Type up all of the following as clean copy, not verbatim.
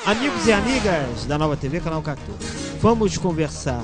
Amigos e amigas da Nova TV, Canal 14, vamos conversar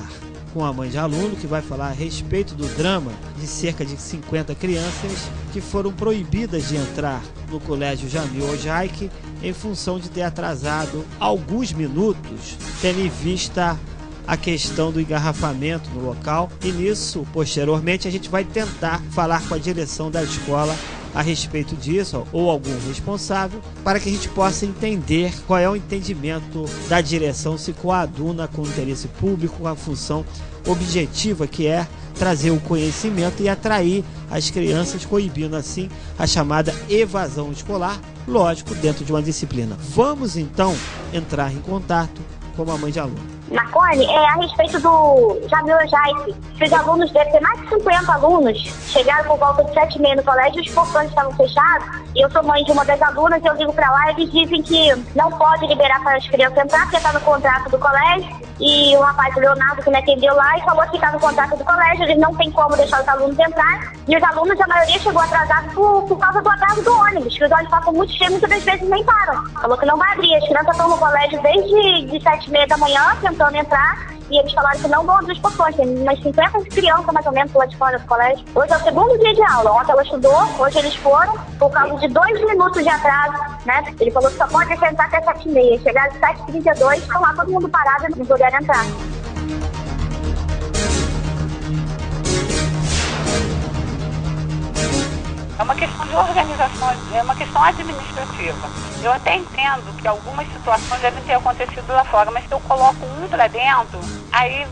com a mãe de aluno que vai falar a respeito do drama de cerca de 50 crianças que foram proibidas de entrar no Colégio Jamil Ojaik em função de ter atrasado alguns minutos, tendo em vista a questão do engarrafamento no local. E nisso, posteriormente, a gente vai tentar falar com a direção da escola a respeito disso, ou algum responsável, para que a gente possa entender qual é o entendimento da direção, se coaduna com o interesse público, com a função objetiva que é trazer o conhecimento e atrair as crianças, coibindo assim a chamada evasão escolar, lógico, dentro de uma disciplina. Vamos então entrar em contato com a mãe de aluno. Marconi, a respeito do Jamil Ojaik, que os alunos devem ter mais de 50 alunos, chegaram por volta de 7h30 no colégio, os portões estavam fechados, e eu sou mãe de uma das alunas, e eu ligo pra lá, eles dizem que não pode liberar para as crianças entrar, porque está no contrato do colégio, e o rapaz, o Leonardo, que me atendeu lá, e falou que está no contrato do colégio, eles não tem como deixar os alunos entrar, e os alunos, a maioria chegou atrasado por causa do atraso do ônibus, que os ônibus passam muito cheios, muitas das vezes nem param. Falou que não vai abrir, as crianças estão no colégio desde de 7h30 da manhã, tentando entrar, e eles falaram que não vão abrir os portões. Tem umas 50 crianças mais ou menos lá de fora do colégio. Hoje é o segundo dia de aula. Ontem ela estudou, hoje eles foram por causa de 2 minutos de atraso, né? Ele falou que só pode entrar até 7h30. Chegaram às 7h32, estão lá todo mundo parado e não puderam entrar. É uma questão de organização, é uma questão administrativa. Eu até entendo que algumas situações devem ter acontecido lá fora, mas se eu coloco um para dentro, aí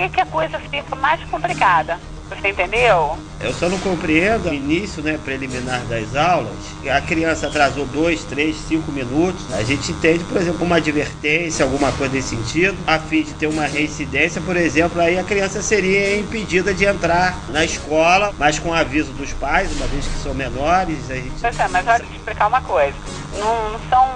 é que a coisa fica mais complicada. Você entendeu? Eu só não compreendo o início, preliminar das aulas. A criança atrasou 2, 3, 5 minutos. A gente entende, por exemplo, uma advertência, alguma coisa desse sentido, a fim de ter uma reincidência, por exemplo, aí a criança seria impedida de entrar na escola, mas com aviso dos pais, uma vez que são menores. A gente... Pois é, mas olha, te explicar uma coisa. Não são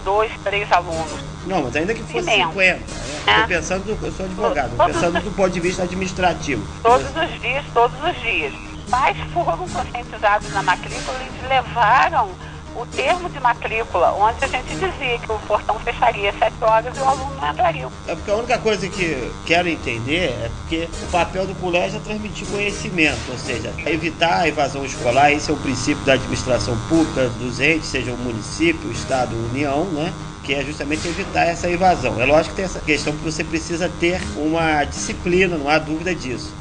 1, 2, 3 alunos. Não, mas ainda que fosse 50. Eu sou advogado, pensando do ponto de vista administrativo. Todos os dias. Pais foram conscientizados na matrícula e eles levaram o termo de matrícula, onde a gente dizia que o portão fecharia às 7 horas e o aluno não entraria. É porque a única coisa que quero entender é porque o papel do colégio é transmitir conhecimento, ou seja, evitar a evasão escolar. Esse é o princípio da administração pública dos entes, seja o município, o estado, a União, que é justamente evitar essa evasão. É lógico que tem essa questão que você precisa ter uma disciplina, não há dúvida disso.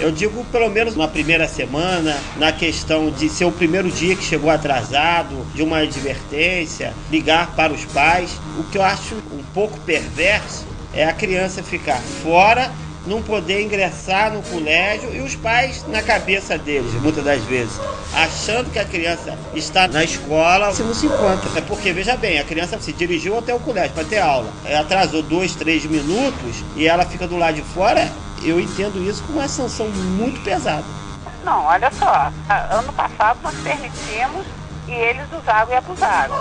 Eu digo, pelo menos na primeira semana, na questão de ser o primeiro dia que chegou atrasado, de uma advertência, ligar para os pais. O que eu acho um pouco perverso é a criança ficar fora, não poder ingressar no colégio e os pais na cabeça deles, muitas das vezes, achando que a criança está na escola, se não se encontra. É porque, veja bem, a criança se dirigiu até o colégio para ter aula, atrasou 2, 3 minutos e ela fica do lado de fora. Eu entendo isso como uma sanção muito pesada. Não, olha só, ano passado nós permitimos e eles usaram e abusaram.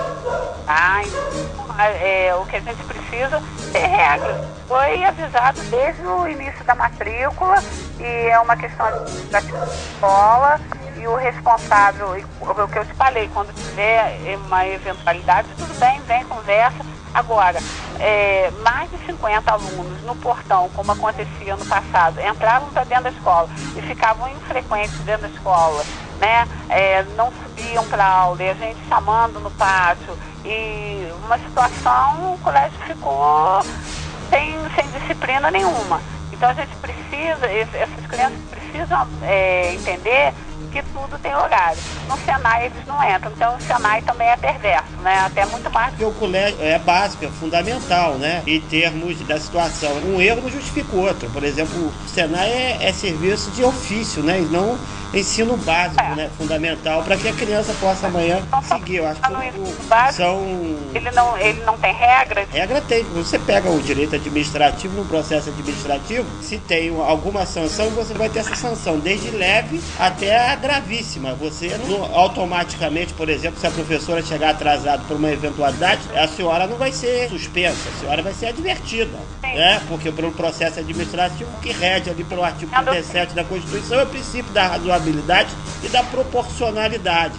O que a gente precisa é regras. Foi avisado desde o início da matrícula e é uma questão da escola e o responsável, o que eu te falei, quando tiver uma eventualidade, tudo bem, vem, conversa. Agora, mais de 50 alunos no portão, como acontecia no passado, entravam para dentro da escola e ficavam infrequentes dentro da escola, não subiam para a aula e a gente chamando no pátio, e uma situação, o colégio ficou sem disciplina nenhuma. Então a gente precisa, essas crianças precisam entender que tudo tem horário. No Senai eles não entram, então o Senai também é perverso, até muito mais. Porque o colégio é básico, é fundamental, em termos da situação. Um erro não justifica o outro. Por exemplo, o Senai é serviço de ofício, e não ensino básico, fundamental, para que a criança possa amanhã seguir. Eu acho que são... Ele não tem regras? Regra tem. Você pega o direito administrativo, no processo administrativo, se tem alguma sanção, você vai ter essa sanção, desde leve até é gravíssima. Você não, automaticamente, por exemplo, se a professora chegar atrasada por uma eventualidade, a senhora não vai ser suspensa, a senhora vai ser advertida, né? Porque pelo processo administrativo que rege ali pelo artigo 37 da Constituição é o princípio da razoabilidade e da proporcionalidade.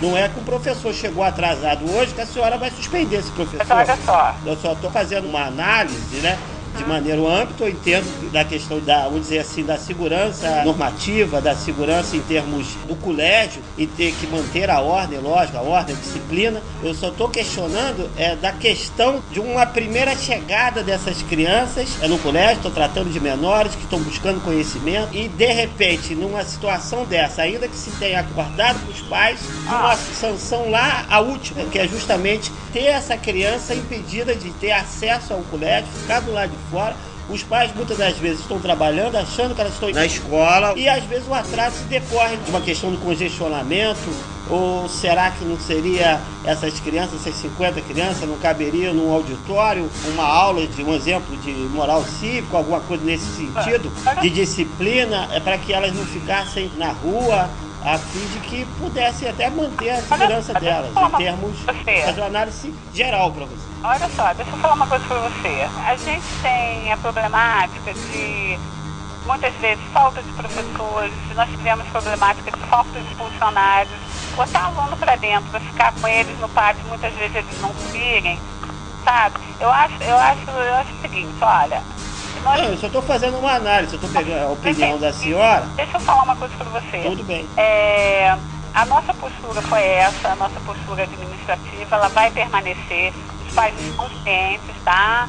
Não é que o professor chegou atrasado hoje que a senhora vai suspender esse professor. Mas olha só. Eu só estou fazendo uma análise, né? De maneira ampla, eu entendo da questão da, vamos dizer assim, da segurança normativa, da segurança em termos do colégio e ter que manter a ordem, lógico, a ordem, a disciplina. Eu só estou questionando da questão de uma primeira chegada dessas crianças no colégio. Estou tratando de menores que estão buscando conhecimento e, de repente, numa situação dessa, ainda que se tenha acordado com os pais, uma sanção lá, a última, que é justamente ter essa criança impedida de ter acesso ao colégio, ficar do lado de fora. Os pais muitas das vezes estão trabalhando, achando que elas estão na escola, e às vezes o atraso se decorre de uma questão de congestionamento. Ou será que não seria essas crianças, essas 50 crianças, não caberiam num auditório, uma aula de um exemplo de moral cívico, alguma coisa nesse sentido, de disciplina, para que elas não ficassem na rua, a fim de que pudessem até manter a segurança delas, em termos, fazer uma análise geral para você. Olha só, deixa eu falar uma coisa para você. A gente tem a problemática de, muitas vezes, falta de professores, nós tivemos problemática de falta de funcionários, botar aluno para dentro, para ficar com eles no pátio, muitas vezes eles não subirem, sabe? Eu acho o seguinte, olha... Não, eu só estou fazendo uma análise, eu estou pegando a opinião da senhora. Deixa eu falar uma coisa para você. Tudo bem. A nossa postura foi essa, a nossa postura administrativa, ela vai permanecer, os pais estão cientes, tá?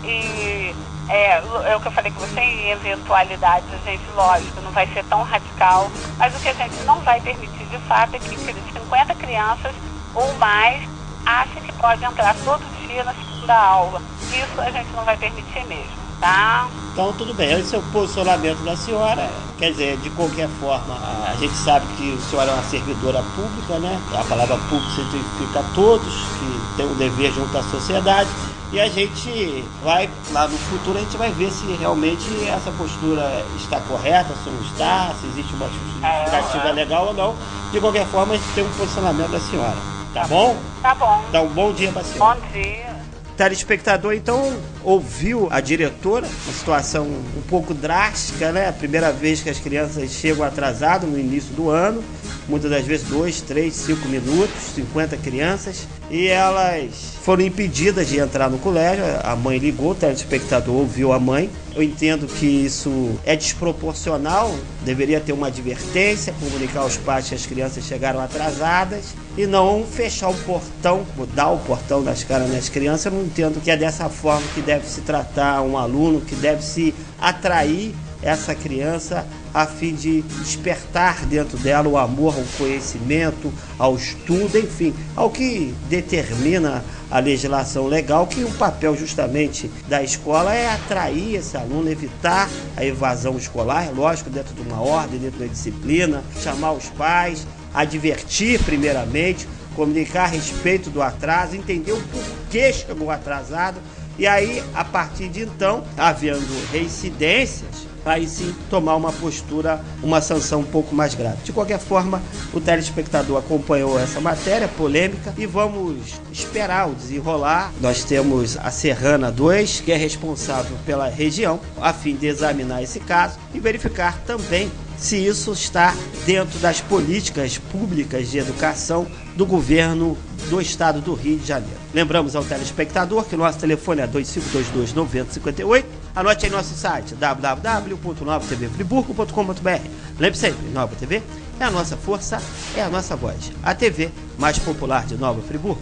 E é o que eu falei com você, em eventualidades, a gente, lógico, não vai ser tão radical, mas o que a gente não vai permitir de fato é que 50 crianças ou mais achem que pode entrar todo dia na segunda aula. Isso a gente não vai permitir mesmo. Tá. Então tudo bem, esse é o posicionamento da senhora. Quer dizer, de qualquer forma, a gente sabe que a senhora é uma servidora pública, né? A palavra pública significa todos, que tem um dever junto à sociedade. E a gente vai, lá no futuro, a gente vai ver se realmente essa postura está correta, se não está, se existe uma justificativa legal ou não. De qualquer forma, a gente tem um posicionamento da senhora. Tá bom? Tá bom. Dá um bom dia para a senhora. Bom dia. O telespectador, então, ouviu a diretora, uma situação um pouco drástica, né? A primeira vez que as crianças chegam atrasadas no início do ano, muitas das vezes 2, 3, 5 minutos, 50 crianças, e elas foram impedidas de entrar no colégio. A mãe ligou, o telespectador ouviu a mãe. Eu entendo que isso é desproporcional, deveria ter uma advertência, comunicar aos pais que as crianças chegaram atrasadas e não fechar o portão, mudar o portão das caras das crianças. Eu não entendo que é dessa forma que deve se tratar um aluno, que deve se atrair essa criança a fim de despertar dentro dela o amor ao conhecimento, ao estudo, enfim, ao que determina a legislação legal, que o papel justamente da escola é atrair esse aluno, evitar a evasão escolar, é lógico, dentro de uma ordem, dentro da disciplina, chamar os pais, advertir primeiramente, comunicar a respeito do atraso, entender o porquê chegou atrasado, e aí, a partir de então, havendo reincidências, aí sim tomar uma postura, uma sanção um pouco mais grave. De qualquer forma, o telespectador acompanhou essa matéria polêmica e vamos esperar o desenrolar. Nós temos a Serrana 2, que é responsável pela região, a fim de examinar esse caso e verificar também se isso está dentro das políticas públicas de educação do governo do estado do Rio de Janeiro. Lembramos ao telespectador que o nosso telefone é 2522-9058. Anote aí nosso site www.novatvfriburgo.com.br. Lembre sempre, Nova TV é a nossa força, é a nossa voz. A TV mais popular de Nova Friburgo.